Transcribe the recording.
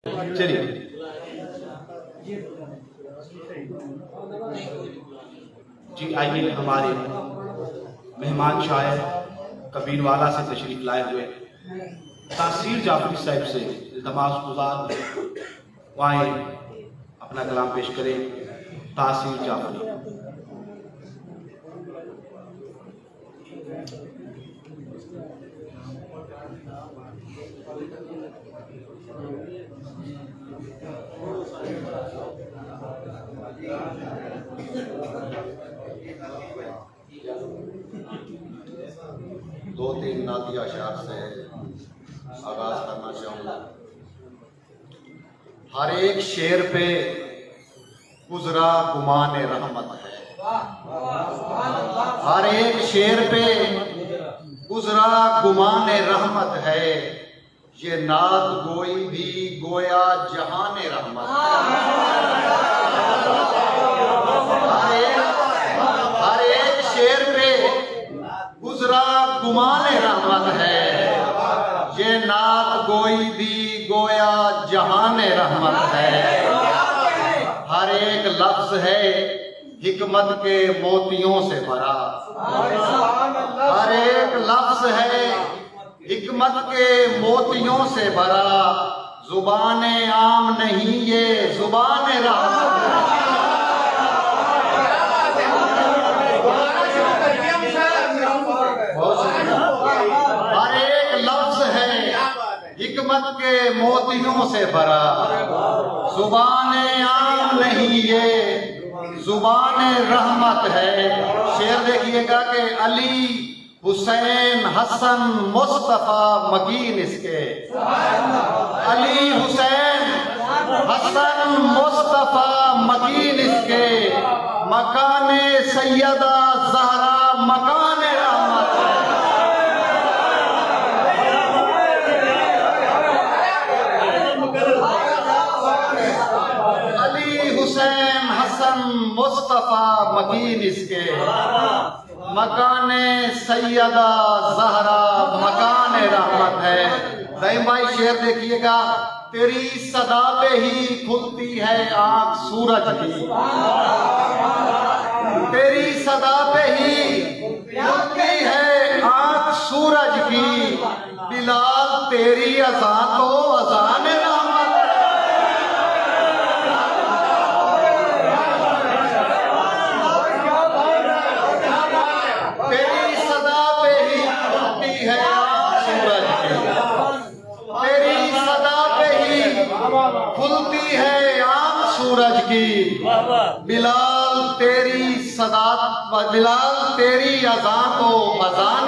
चलिए जी, आइए हमारे मेहमान शायर कबीरवाला से तशरीफ लाए हुए तासीर जाफरी साहब से इल्तमास गुजार आए अपना कलाम पेश करें। तासीर जाफरी। दो तीन नातिया अशार से आगाज करना चाहूँगा। हर एक शेर पे गुजरा गुमान रहमत है, हर एक शेर पे गुजरा गुमान रहमत है, ये नात गोई भी गोया जहान रहमत है। हर एक शेर पे गुजरा गुमान रहमत है, ये नात गोई भी गोया जहान रहमत है। हर एक लफ्ज है हिकमत के मोतियों से भरा, हर एक लफ्ज है हिकमत के मोतियों से भरा, जुबान आम नहीं ये जुबान रहमत है। हर एक लफ्ज है हिकमत के मोतियों से भरा, जुबान आम नहीं ये जुबान रहमत है। शेर देखिएगा कि अली हुसैन हसन मुस्तफा मकीन इसके, अली हुसैन हसन मुस्तफा मकीन इसके, मकाने सैयदा ज़हरा मकान रहमत है। अली हुसैन हसन मुस्तफा मकीन इसके, मकाने सैयदा ज़हरा मकान रहमत है। रहीम भाई शेर देखिएगा, तेरी सदा पे ही खुलती है आंख सूरज की, तेरी सदा पे ही खुलती है आंख सूरज की, बिलाल तेरी अज़ान तो अज़ान रहमत है। तेरी सदा पे ही खुलती है आंख सूरज की, तेरी सदा पे ही खुलती है आंख सूरज की, बिलाल तेरी सदा, बिलाल तेरी अज़ान तो अज़ान